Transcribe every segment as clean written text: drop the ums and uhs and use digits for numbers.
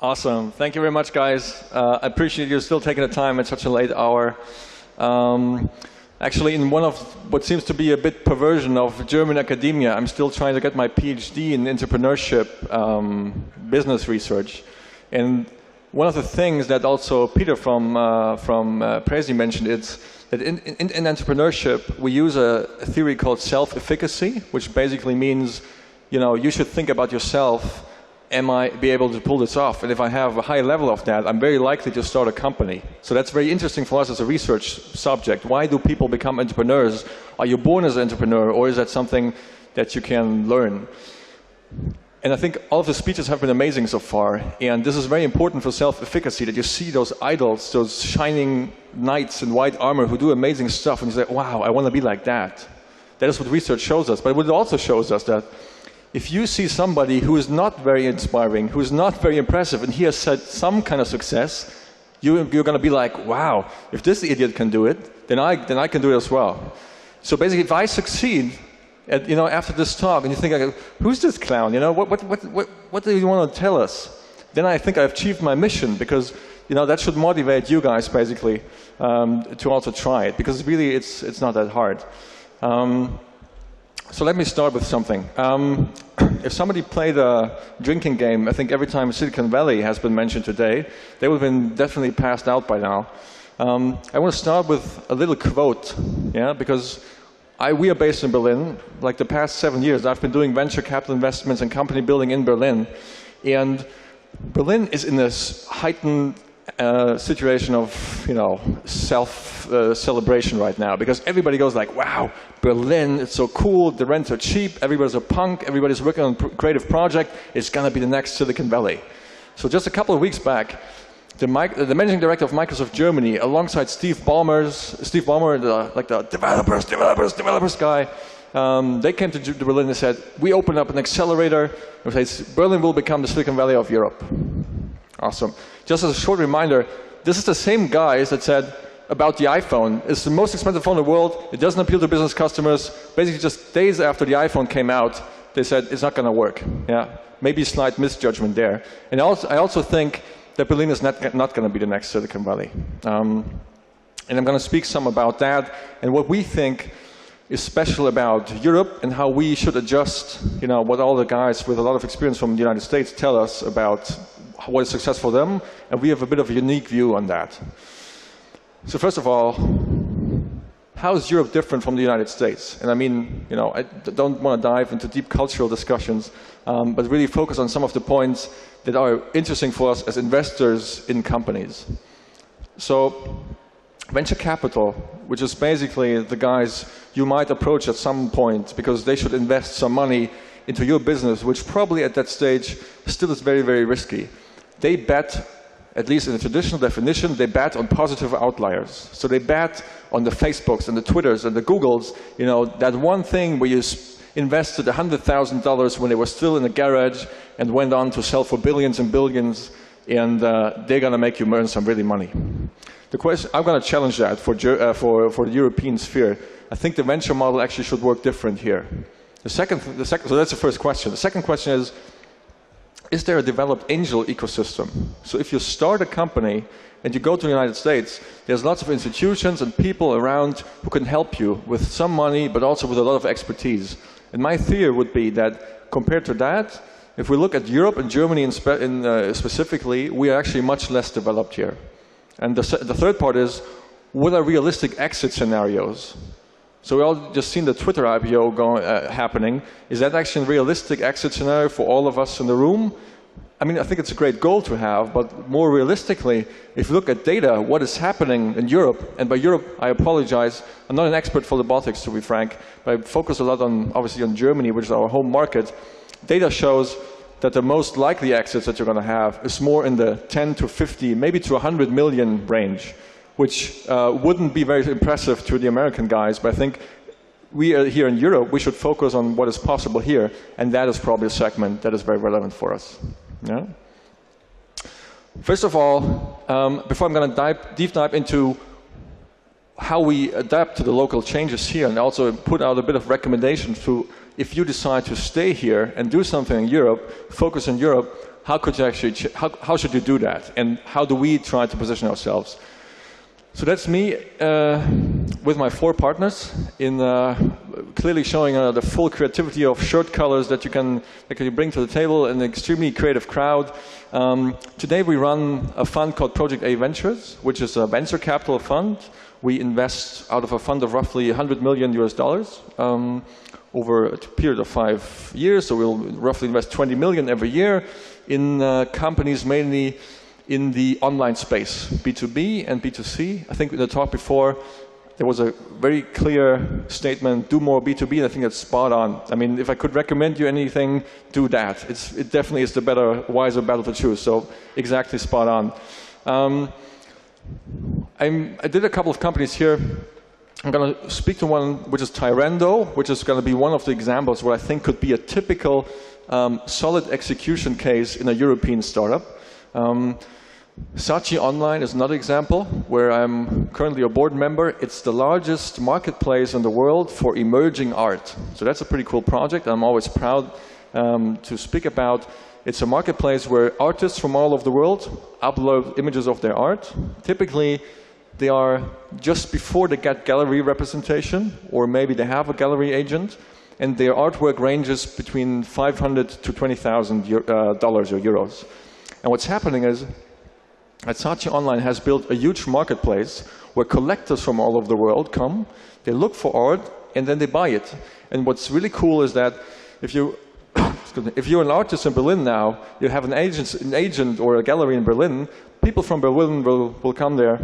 Awesome. Thank you very much, guys. I appreciate you still taking the time at such a late hour. Actually, in one of what seems to be a bit perversion of German academia, I'm still trying to get my PhD in entrepreneurship business research. And one of the things that also Peter from Prezi mentioned is that in entrepreneurship, we use a theory called self-efficacy, which basically means, you should think about yourself. Am I be able to pull this off? And if I have a high level of that, I'm very likely to start a company. So that's very interesting for us as a research subject. Why do people become entrepreneurs? Are you born as an entrepreneur, or is that something that you can learn? And I think all of the speeches have been amazing so far. And this is very important for self-efficacy, that you see those idols, those shining knights in white armor who do amazing stuff, and you say, wow, I want to be like that. That is what research shows us. But it also shows us that if you see somebody who is not very inspiring, who is not very impressive, and he has had some kind of success, you're going to be like, wow, if this idiot can do it, then I can do it as well. So basically, if I succeed, after this talk, and you think, who's this clown? What do you want to tell us? Then I think I've achieved my mission, because that should motivate you guys basically to also try it, because really it's not that hard. So let me start with something. If somebody played a drinking game, I think every time Silicon Valley has been mentioned today, they would have been definitely passed out by now. I want to start with a little quote, because we are based in Berlin. Like the past 7 years, I've been doing venture capital investments and company building in Berlin. And Berlin is in this heightened situation of, self-celebration right now, because everybody goes like, wow, Berlin, it's so cool, the rents are cheap, everybody's a punk, everybody's working on a creative project, it's going to be the next Silicon Valley. So just a couple of weeks back, the managing director of Microsoft Germany, alongside Steve Ballmer, the developers guy, they came to Berlin and said, we opened up an accelerator, and says, Berlin will become the Silicon Valley of Europe. Awesome. Just as a short reminder, this is the same guys that said about the iPhone, it's the most expensive phone in the world, it doesn't appeal to business customers. Basically just days after the iPhone came out, they said it's not going to work. Maybe a slight misjudgment there. And I also think that Berlin is not going to be the next Silicon Valley. And I'm going to speak some about that and what we think is special about Europe and how we should adjust, what all the guys with a lot of experience from the United States tell us about what is successful for them, and we have a bit of a unique view on that. So first of all, how is Europe different from the United States? And I mean, I don't want to dive into deep cultural discussions, but really focus on some of the points that are interesting for us as investors in companies. So venture capital, which is basically the guys you might approach at some point because they should invest some money into your business, which probably at that stage still is very, very risky. They bet, at least in the traditional definition, they bet on positive outliers. So they bet on the Facebooks and the Twitters and the Googles, that one thing where you invested $100,000 when they were still in the garage and went on to sell for billions and billions, and they're going to make you earn some really money. The question, I'm going to challenge that for the European sphere. I think the venture model actually should work different here. So that's the first question. The second question is there a developed angel ecosystem? So if you start a company and you go to the United States, there's lots of institutions and people around who can help you with some money, but also with a lot of expertise. And my theory would be that compared to that, if we look at Europe and Germany specifically, we are actually much less developed here. And the third part is, what are realistic exit scenarios? So we all just seen the Twitter IPO happening. Is that actually a realistic exit scenario for all of us in the room? I mean, I think it's a great goal to have, but more realistically, if you look at data, what is happening in Europe, and by Europe, I apologize, I'm not an expert for the Baltics, to be frank, but I focus a lot on, obviously, on Germany, which is our home market. Data shows that the most likely exits that you're going to have is more in the 10 to 50, maybe to 100 million range, which wouldn't be very impressive to the American guys, but I think we are here in Europe, we should focus on what is possible here, and that is probably a segment that is very relevant for us. First of all, before I'm going to deep dive into how we adapt to the local changes here, and also put out a bit of recommendations to, if you decide to stay here and do something in Europe, focus in Europe, how could you actually, how should you do that? And how do we try to position ourselves? So that's me with my 4 partners in clearly showing the full creativity of shirt colors that you can bring to the table, an extremely creative crowd. Today we run a fund called Project A Ventures, which is a venture capital fund. We invest out of a fund of roughly $100 million over a period of 5 years. So we'll roughly invest 20 million every year in companies mainly in the online space, B2B and B2C. I think in the talk before, there was a very clear statement, do more B2B, and I think that's spot on. I mean, if I could recommend you anything, do that. It definitely is the better, wiser battle to choose, so exactly spot on. I did a couple of companies here. I'm going to speak to one which is Tyrendo, which is going to be one of the examples where I think could be a typical solid execution case in a European startup. Saatchi Online is another example where I'm currently a board member. It's the largest marketplace in the world for emerging art. So that's a pretty cool project I'm always proud to speak about. It's a marketplace where artists from all over the world upload images of their art. Typically, they are just before they get gallery representation, or maybe they have a gallery agent, and their artwork ranges between $500 to $20,000 or euros. And what's happening is that Saatchi Online has built a huge marketplace where collectors from all over the world come, they look for art, and then they buy it. And what's really cool is that if you're an artist in Berlin now, you have an agent or a gallery in Berlin, people from Berlin will come there,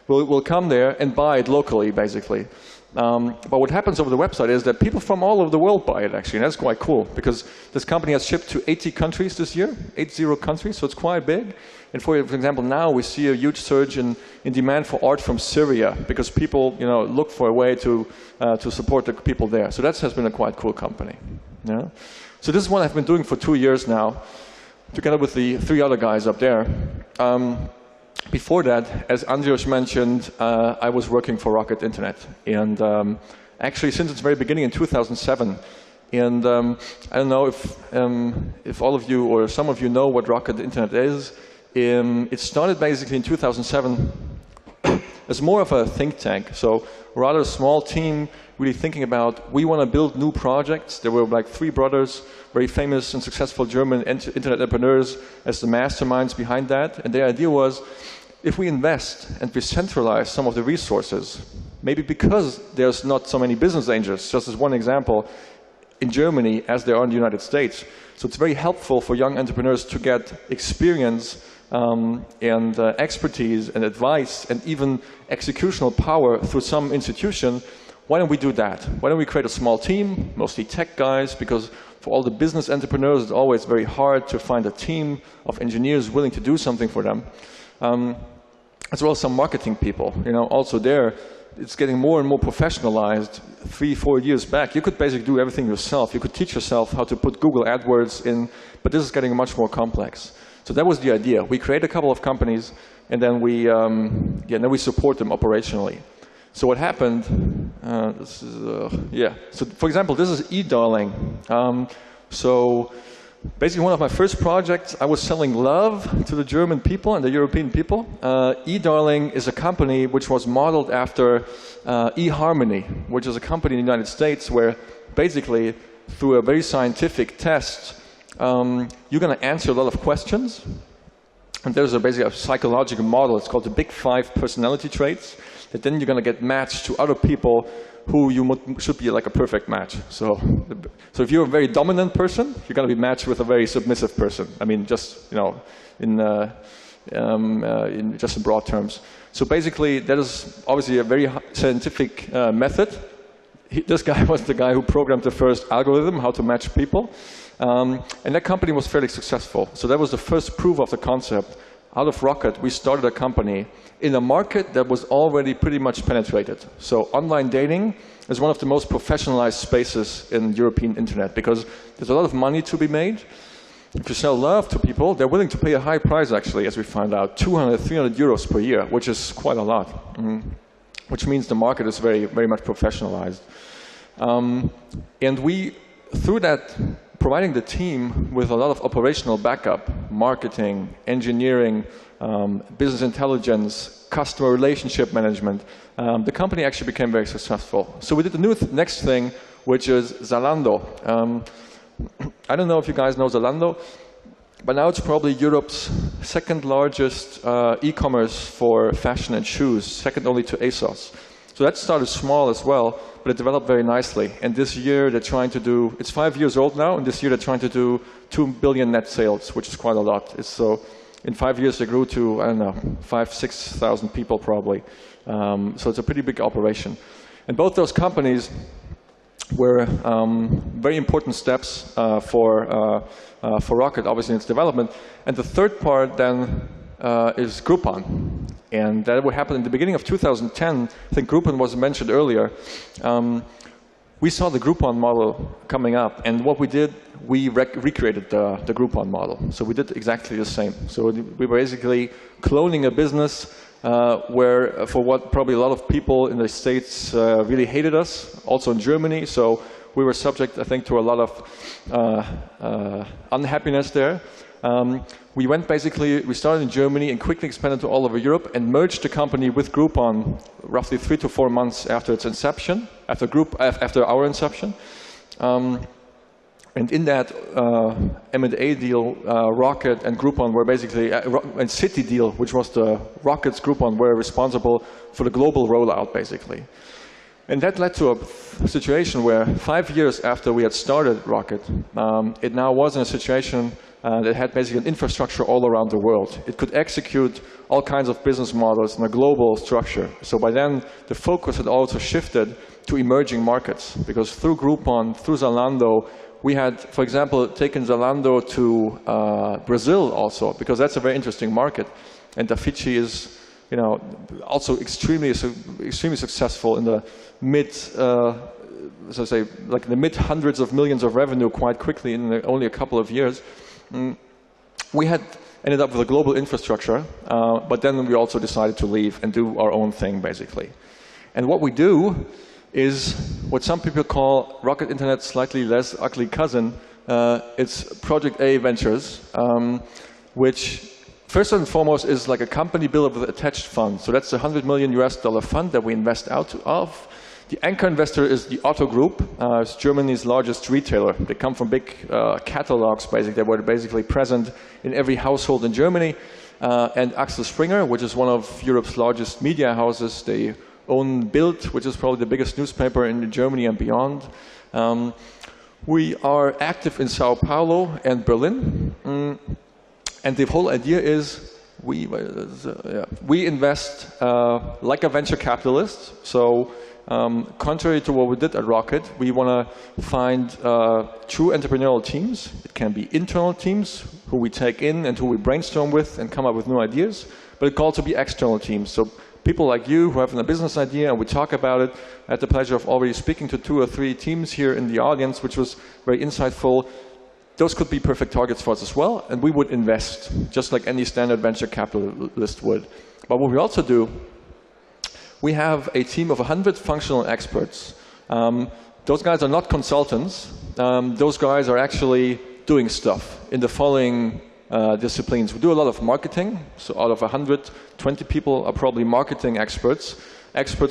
will come there and buy it locally, basically. But what happens over the website is that people from all over the world buy it, actually, and that's quite cool, because this company has shipped to 80 countries this year, 80 countries, so it's quite big. And for example, now we see a huge surge in demand for art from Syria, because people look for a way to support the people there. So that has been a quite cool company. Yeah? So this is what I've been doing for 2 years now, together with the 3 other guys up there. Before that, as Andrius mentioned, I was working for Rocket Internet, and actually since its very beginning in 2007. And I don't know if all of you or some of you know what Rocket Internet is. It started basically in 2007 as more of a think tank, so rather a small team really thinking about, we want to build new projects. There were like 3 brothers, very famous and successful German internet entrepreneurs as the masterminds behind that. And their idea was, if we invest and we centralize some of the resources, maybe because there's not so many business angels, just as one example, in Germany as there are in the United States. So it's very helpful for young entrepreneurs to get experience and expertise and advice and even executional power through some institution. Why don't we do that? Why don't we create a small team, mostly tech guys, because for all the business entrepreneurs, it's always very hard to find a team of engineers willing to do something for them. As well as some marketing people. Also there, it's getting more and more professionalized. 3-4 years back, you could basically do everything yourself. You could teach yourself how to put Google AdWords in, but this is getting much more complex. So that was the idea. We create a couple of companies, and then we support them operationally. So what happened, so for example, this is eDarling. So basically one of my first projects, I was selling love to the German people and the European people. eDarling is a company which was modeled after eHarmony, which is a company in the United States where basically through a very scientific test, you're going to answer a lot of questions. And there's basically a psychological model, it's called the Big 5 personality traits, that then you're going to get matched to other people who should be like a perfect match. So if you're a very dominant person, you're going to be matched with a very submissive person. I mean, just in just in broad terms. So basically, that is obviously a very scientific method. This guy was the guy who programmed the first algorithm, how to match people. And that company was fairly successful. So that was the first proof of the concept. Out of Rocket, we started a company in a market that was already pretty much penetrated. So online dating is one of the most professionalized spaces in European internet, because there's a lot of money to be made. If you sell love to people, they're willing to pay a high price, actually, as we found out, 200, 300 euros per year, which is quite a lot. Which means the market is very, very much professionalized. And we, through that providing the team with a lot of operational backup, marketing, engineering, business intelligence, customer relationship management, the company actually became very successful. So we did the next thing, which is Zalando. I don't know if you guys know Zalando, but now it's probably Europe's second largest e-commerce for fashion and shoes, second only to ASOS. So that started small as well, but it developed very nicely. And this year they're trying to do, it's 5 years old now, and this year they're trying to do 2 billion net sales, which is quite a lot. So in 5 years they grew to, I don't know, 5,000–6,000 people probably. So it's a pretty big operation. And both those companies were very important steps for Rocket, obviously in its development. And the third part then is Groupon. And that would happen in the beginning of 2010. I think Groupon was mentioned earlier. We saw the Groupon model coming up, and what we did, we recreated the Groupon model. So we did exactly the same. So we were basically cloning a business where, for what probably a lot of people in the States really hated us, also in Germany. So we were subject, I think, to a lot of unhappiness there. We started in Germany and quickly expanded to all over Europe and merged the company with Groupon roughly 3 to 4 months after its inception, after our inception. And in that M&A deal, Rocket and Groupon were basically, and City deal, which was the Rocket's Groupon, were responsible for the global rollout, basically. And that led to a situation where 5 years after we had started Rocket, it now was in a situation that had basically an infrastructure all around the world. It could execute all kinds of business models in a global structure. So by then, the focus had also shifted to emerging markets, because through Groupon, through Zalando, we had, for example, taken Zalando to Brazil also, because that's a very interesting market. And Dafici is, you know, also extremely successful in the mid hundreds of millions of revenue quite quickly in only a couple of years. We had ended up with a global infrastructure, but then we also decided to leave and do our own thing, basically. And what we do is what some people call Rocket Internet's slightly less ugly cousin. It's Project A Ventures, which first and foremost is like a company built with attached funds. So that's a $100 million fund that we invest out of. The anchor investor is the Otto Group. It's Germany's largest retailer. They come from big catalogs, basically. They were basically present in every household in Germany. And Axel Springer, which is one of Europe's largest media houses. They own Bild, which is probably the biggest newspaper in Germany and beyond. We are active in Sao Paulo and Berlin. And the whole idea is we invest like a venture capitalist. So contrary to what we did at Rocket, we want to find true entrepreneurial teams. It can be internal teams who we take in and who we brainstorm with and come up with new ideas, but it can also be external teams. So people like you who have a business idea and we talk about it. I had the pleasure of already speaking to 2 or 3 teams here in the audience, which was very insightful. Those could be perfect targets for us as well, and we would invest, just like any standard venture capitalist would. But what we also do, we have a team of 100 functional experts. Those guys are not consultants. Those guys are actually doing stuff in the following disciplines. We do a lot of marketing. So out of 120 people are probably marketing experts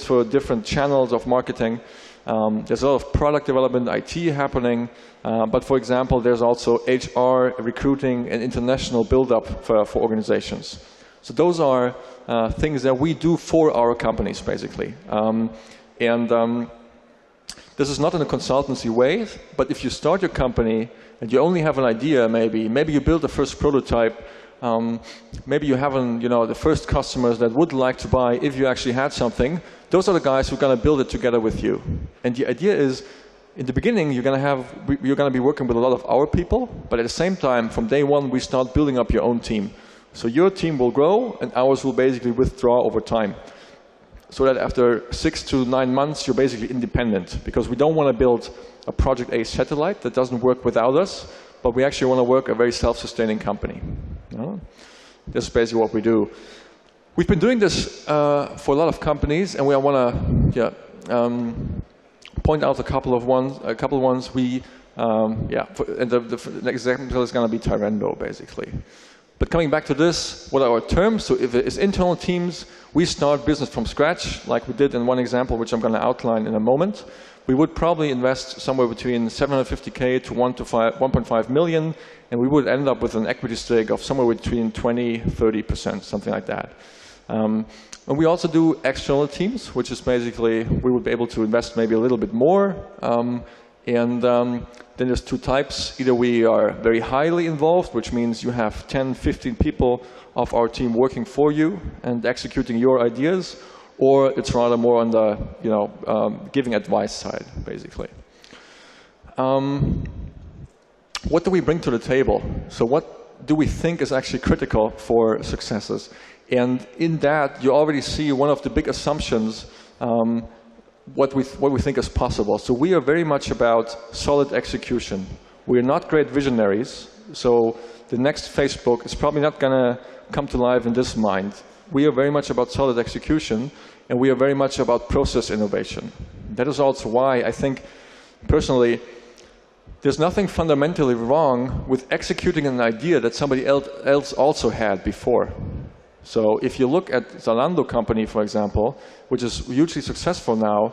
for different channels of marketing. There's a lot of product development, IT happening. But for example, there's also HR, recruiting, and international build-up for organizations. So those are things that we do for our companies, basically. This is not in a consultancy way, but if you start your company and you only have an idea, maybe you build the first prototype, maybe you haven't, the first customers that would like to buy if you actually had something, those are the guys who are going to build it together with you. And the idea is, in the beginning, you're going to be working with a lot of our people, but at the same time, from day one, we start building up your own team. So your team will grow, and ours will basically withdraw over time. So that after 6 to 9 months, you're basically independent, because we don't want to build a Project A satellite that doesn't work without us, but we actually want to work a very self-sustaining company. This is basically what we do. We've been doing this for a lot of companies, and we want to point out a couple of ones. We And the next example is going to be Tyrendo, basically. But coming back to this, what are our terms? So if it is internal teams, we start business from scratch, like we did in one example, which I'm going to outline in a moment. We would probably invest somewhere between 750K to 1.5 million, and we would end up with an equity stake of somewhere between 20–30%, something like that. And we also do external teams, which is basically we would be able to invest maybe a little bit more. Then there's two types. Either we are very highly involved, which means you have 10–15 people of our team working for you and executing your ideas, or it's rather more on the giving advice side, basically. What do we bring to the table? So what do we think is actually critical for successes? And in that, you already see one of the big assumptions, what we think is possible. So we are very much about solid execution. We are not great visionaries, so the next Facebook is probably not going to come to life in this mind. We are very much about solid execution, and we are very much about process innovation. That is also why I think, personally, there's nothing fundamentally wrong with executing an idea that somebody else also had before. So if you look at Zalando company, for example, which is hugely successful now,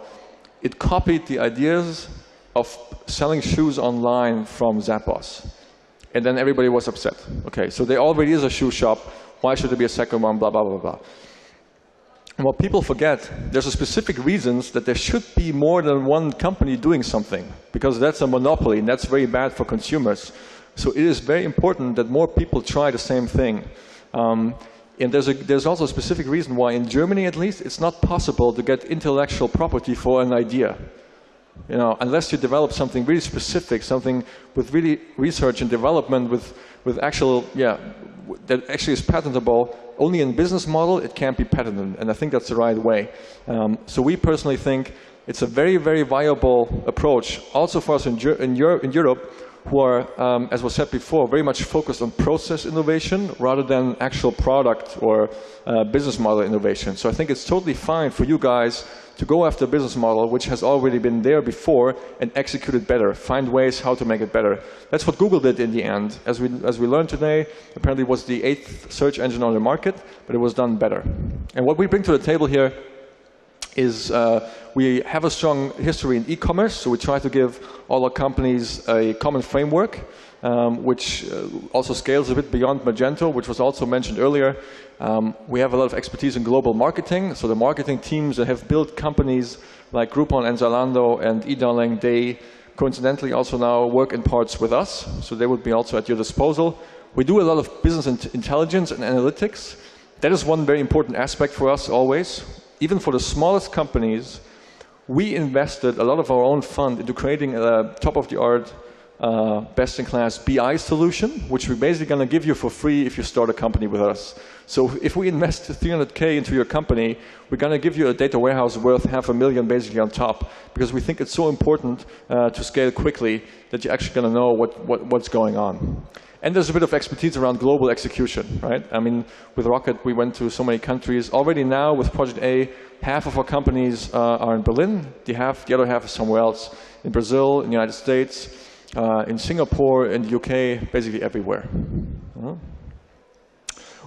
it copied the ideas of selling shoes online from Zappos. And then everybody was upset. Okay, so there already is a shoe shop. Why should there be a second one, blah, blah, blah, blah. And what people forget, there's a specific reasons that there should be more than one company doing something, because that's a monopoly, and that's very bad for consumers. So it is very important that more people try the same thing. And there's also a specific reason why in Germany, at least, it's not possible to get intellectual property for an idea. Unless you develop something really specific, something with really research and development with actual, that actually is patentable. Only in business model, it can't be patented, and I think that's the right way. So we personally think it's a very, very viable approach, also for us in Europe, who are, as was said before, very much focused on process innovation rather than actual product or business model innovation. So I think it's totally fine for you guys to go after a business model which has already been there before and execute it better, find ways how to make it better. That's what Google did in the end. As we learned today, apparently it was the 8th search engine on the market, but it was done better. And what we bring to the table here is we have a strong history in e-commerce, so we try to give all our companies a common framework, which also scales a bit beyond Magento, which was also mentioned earlier. We have a lot of expertise in global marketing, so the marketing teams that have built companies like Groupon and Zalando and eDarling, they coincidentally also now work in parts with us, so they would be also at your disposal. We do a lot of business intelligence and analytics. That is one very important aspect for us always. Even for the smallest companies, we invested a lot of our own fund into creating a top-of-the-art, best-in-class BI solution, which we're basically going to give you for free if you start a company with us. So if we invest 300K into your company, we're going to give you a data warehouse worth $500,000 basically on top, because we think it's so important to scale quickly that you're actually going to know what's going on. And there's a bit of expertise around global execution, right? I mean, with Rocket, we went to so many countries. Already now, with Project A, half of our companies are in Berlin. The other half is somewhere else. In Brazil, in the United States, in Singapore, in the UK, basically everywhere.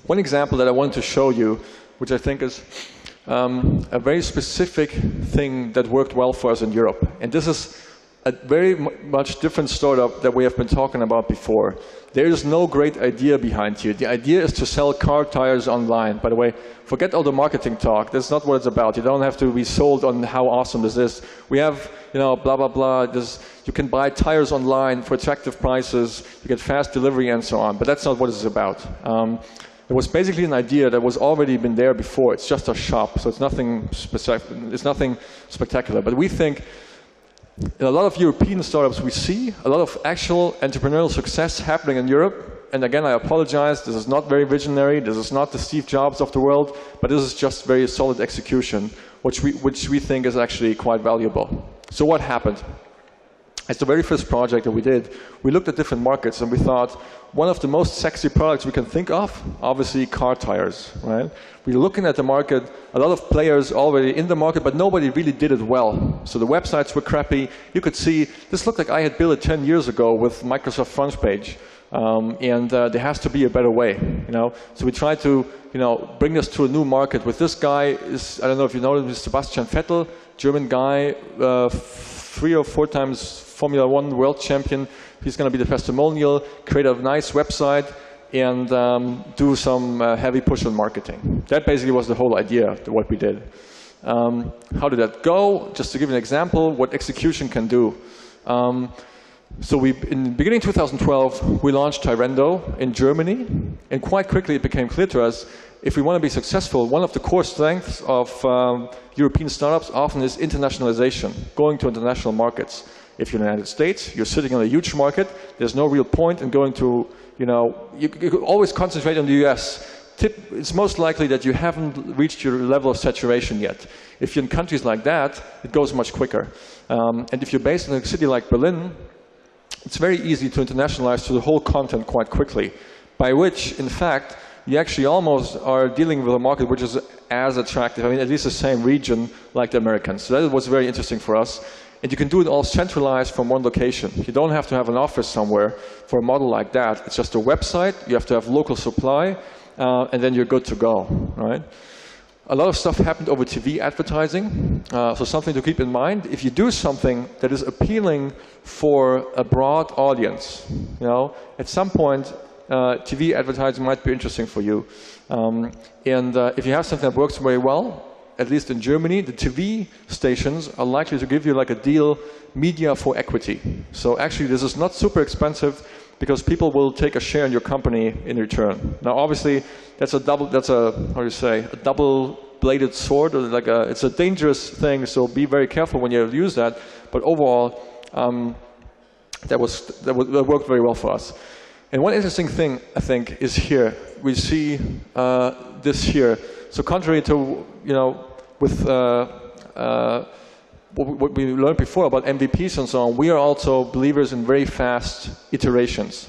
One example that I wanted to show you, which I think is a very specific thing that worked well for us in Europe. And this is a very much different startup that we have been talking about before. There is no great idea behind here. The idea is to sell car tires online. By the way, forget all the marketing talk. That's not what it's about. You don't have to be sold on how awesome this is. We have, blah, blah, blah. You can buy tires online for attractive prices. You get fast delivery and so on. But that's not what it's about. It was basically an idea that was already been there before. It's just a shop, so it's nothing specific. It's nothing spectacular. But we think in a lot of European startups, we see a lot of actual entrepreneurial success happening in Europe. And again, I apologize, this is not very visionary, this is not the Steve Jobs of the world, but this is just very solid execution, which we think is actually quite valuable. So what happened? As the very first project that we did, we looked at different markets and we thought one of the most sexy products we can think of, obviously car tires, right? We were looking at the market, a lot of players already in the market, but nobody really did it well. So the websites were crappy. You could see, this looked like I had built it 10 years ago with Microsoft Front Page. There has to be a better way, you know. So we tried to, bring this to a new market. With this guy is, I don't know if you know him, is Sebastian Vettel, German guy, 3 or 4 times Formula 1 world champion. He's going to be the testimonial, create a nice website, and do some heavy push on marketing. That basically was the whole idea of what we did. How did that go? Just to give you an example, what execution can do. So in the beginning of 2012, we launched Tyrendo in Germany, and quite quickly it became clear to us, if we want to be successful, one of the core strengths of European startups often is internationalization, going to international markets. If you're in the United States, you're sitting on a huge market, there's no real point in going to, you always concentrate on the US. It's most likely that you haven't reached your level of saturation yet. If you're in countries like that, it goes much quicker. And if you're based in a city like Berlin, it's very easy to internationalize to the whole continent quite quickly, by which, in fact, you actually almost are dealing with a market which is as attractive, at least the same region like the Americans. So that was very interesting for us. And you can do it all centralized from one location. You don't have to have an office somewhere for a model like that. It's just a website, you have to have local supply, and then you're good to go, right? A lot of stuff happened over TV advertising, so something to keep in mind. If you do something that is appealing for a broad audience, at some point, TV advertising might be interesting for you. If you have something that works very well, at least in Germany, the TV stations are likely to give you like a deal, media for equity. So actually this is not super expensive because people will take a share in your company in return. Now obviously that's a double-bladed sword, or it's a dangerous thing, so be very careful when you use that. But overall, that worked very well for us. And one interesting thing, I think, is here. We see this here. So contrary to, with what we learned before about MVPs and so on, we are also believers in very fast iterations.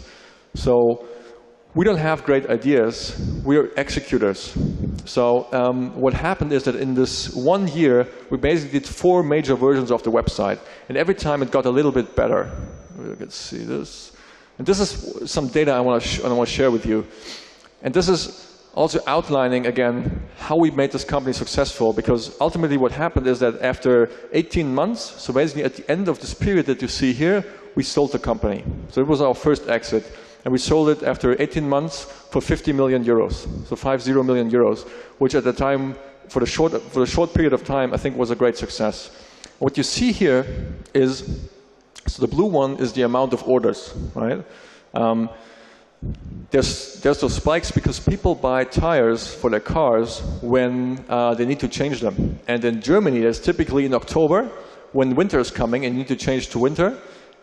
So we don't have great ideas, we're executors. So what happened is that in this 1 year, we basically did 4 major versions of the website. And every time it got a little bit better. You can see this. And this is some data I want to share with you. And this is also outlining, again, how we made this company successful, because ultimately what happened is that after 18 months, so basically at the end of this period that you see here, we sold the company. So it was our first exit, and we sold it after 18 months for 50 million euros, so 50 million euros, which at the time, for the short period of time, I think was a great success. What you see here is, so the blue one is the amount of orders, right? There's those spikes because people buy tires for their cars when they need to change them. And in Germany, there's typically in October, when winter is coming and you need to change to winter,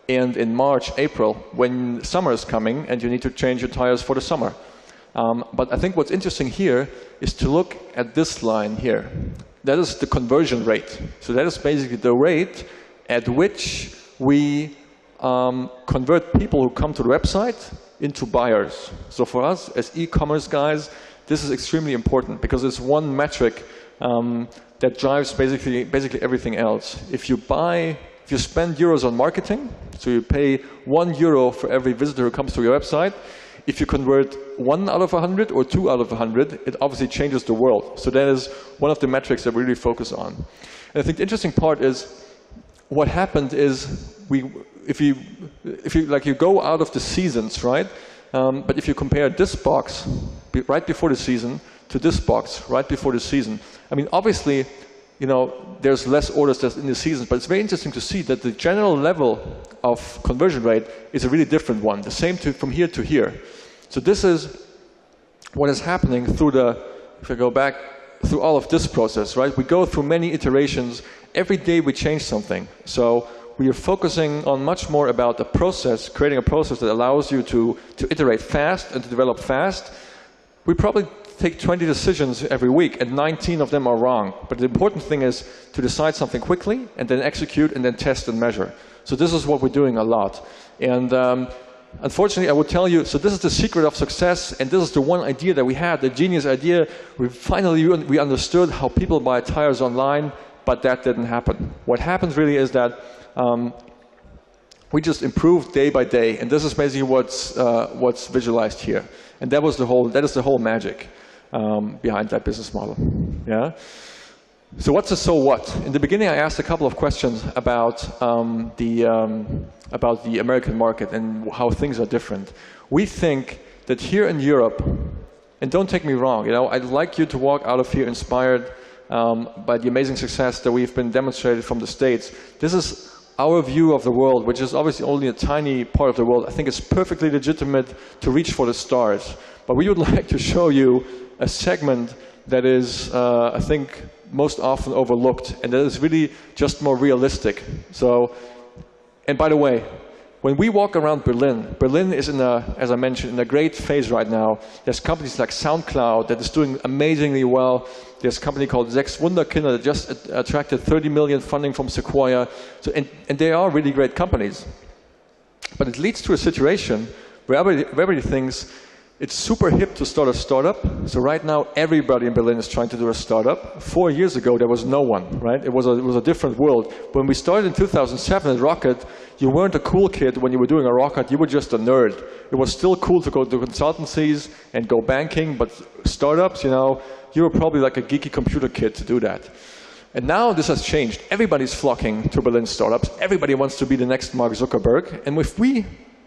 and in March, April, when summer is coming and you need to change your tires for the summer. But I think what's interesting here is to look at this line here. That is the conversion rate. So that is basically the rate at which we convert people who come to the website into buyers. So for us as e-commerce guys, this is extremely important because it's one metric that drives basically everything else. If you spend euros on marketing, so you pay €1 for every visitor who comes to your website, if you convert 1 out of 100 or 2 out of 100, it obviously changes the world. So that is one of the metrics that we really focus on. And I think the interesting part is what happened is if you go out of the seasons, right? But if you compare this box right before the season to this box right before the season, obviously, there's less orders in the season, but it's very interesting to see that the general level of conversion rate is a really different one, the same from here to here. So this is what is happening if I go back through all of this process, right? We go through many iterations. Every day we change something. So we are focusing on much more about the process, creating a process that allows you to iterate fast and to develop fast. We probably take 20 decisions every week, and 19 of them are wrong. But the important thing is to decide something quickly, and then execute, and then test and measure. So this is what we're doing a lot. And unfortunately, I would tell you, so this is the secret of success, and this is the one idea that we had, the genius idea. We understood how people buy tires online, but that didn't happen. What happens really is that we just improved day by day, and this is basically what's visualized here. And that is the whole magic behind that business model. Yeah. So what's the so what? In the beginning, I asked a couple of questions about the American market and how things are different. We think that here in Europe, and don't take me wrong, you know, I'd like you to walk out of here inspired by the amazing success that we've been demonstrated from the States. This is our view of the world, which is obviously only a tiny part of the world. I think it's perfectly legitimate to reach for the stars. But we would like to show you a segment that is, I think, most often overlooked, and that is really just more realistic. So, and by the way, when we walk around Berlin, Berlin is in a, as I mentioned, in a great phase right now. There's companies like SoundCloud that is doing amazingly well. There's a company called Sechs Wunderkinder that just attracted 30 million funding from Sequoia. So, and they are really great companies. But it leads to a situation where everybody thinks it's super hip to start a startup. So right now, everybody in Berlin is trying to do a startup. 4 years ago, there was no one, right? It was a different world. When we started in 2007 at Rocket, you weren't a cool kid when you were doing a rocket, you were just a nerd. It was still cool to go to consultancies and go banking, but startups, you know, you were probably like a geeky computer kid to do that. And now this has changed. Everybody's flocking to Berlin startups. Everybody wants to be the next Mark Zuckerberg. And if we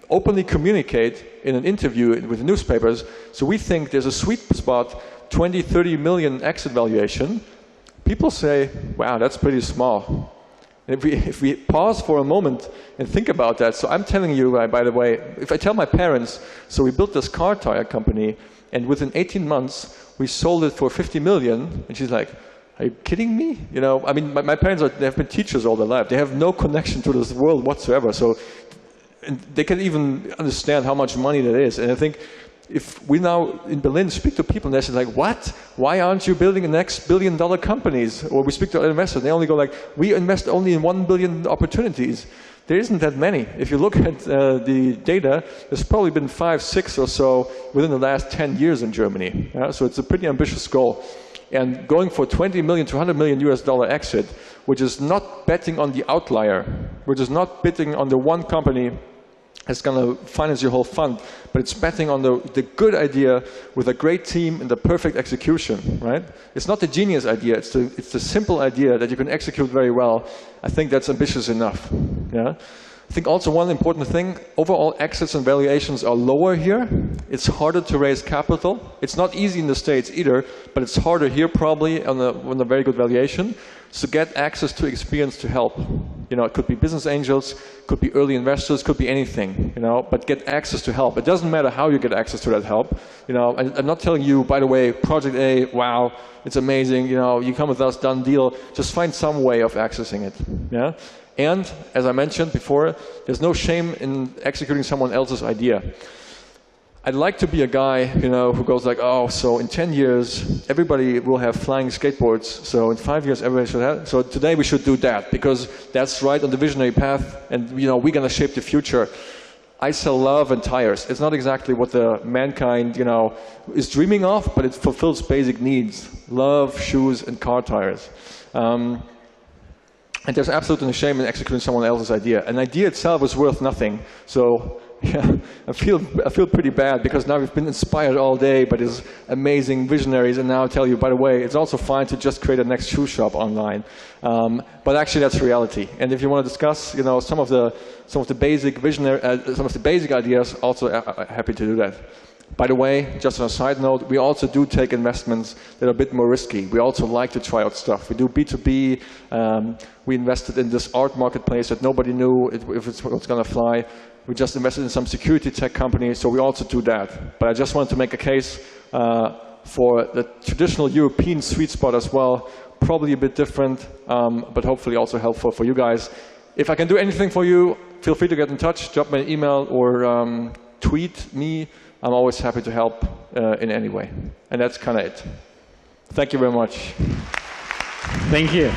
openly communicate in an interview with the newspapers, so we think there's a sweet spot, 20, 30 million exit valuation, people say, wow, that's pretty small. And if we pause for a moment and think about that, so I'm telling you, by the way, if I tell my parents, so we built this car tire company, and within 18 months, we sold it for 50 million, and she's like, are you kidding me? You know, I mean, my parents they have been teachers all their life. They have no connection to this world whatsoever. So and they can even understand how much money that is. And I think if we now in Berlin speak to people and they say like, what? Why aren't you building the next billion-dollar companies? Or we speak to investors, they only go like, we invest only in 1 billion opportunities. There isn't that many. If you look at the data, there's probably been 5, 6 or so within the last 10 years in Germany. Yeah? So it's a pretty ambitious goal. And going for 20 million to 100 million US dollar exit, which is not betting on the outlier, which is not betting on the one company that's going to finance your whole fund, but it's betting on the good idea with a great team and the perfect execution, right? It's not the genius idea, it's the simple idea that you can execute very well. I think that's ambitious enough, yeah? I think also one important thing, overall exits and valuations are lower here. It's harder to raise capital. It's not easy in the States either, but it's harder here probably on a very good valuation. So get access to experience to help. You know, it could be business angels, could be early investors, could be anything, you know, but get access to help. It doesn't matter how you get access to that help. You know, I'm not telling you, by the way, project A, wow, it's amazing, you know, you come with us, done deal. Just find some way of accessing it, yeah? And, as I mentioned before, there's no shame in executing someone else's idea. I'd like to be a guy, you know, who goes like, oh, so in 10 years, everybody will have flying skateboards. So in 5 years, everybody should have. So today we should do that because that's right on the visionary path, and you know, we're going to shape the future. I sell love and tires. It's not exactly what the mankind, you know, is dreaming of, but it fulfills basic needs: love, shoes, and car tires. And there's absolutely no shame in executing someone else's idea. An idea itself is worth nothing. So yeah, I feel pretty bad because now we've been inspired all day by these amazing visionaries, and now I tell you, by the way, it's also fine to just create a next shoe shop online. But actually, that's reality. And if you want to discuss, you know, some of the basic some of the basic ideas, also happy to do that. By the way, just on a side note, we also do take investments that are a bit more risky. We also like to try out stuff. We do B2B. We invested in this art marketplace that nobody knew if it's going to fly. We just invested in some security tech company, so we also do that. But I just wanted to make a case for the traditional European sweet spot as well. Probably a bit different, but hopefully also helpful for you guys. If I can do anything for you, feel free to get in touch, drop me an email, or tweet me. I'm always happy to help in any way. And that's kind of it. Thank you very much. Thank you.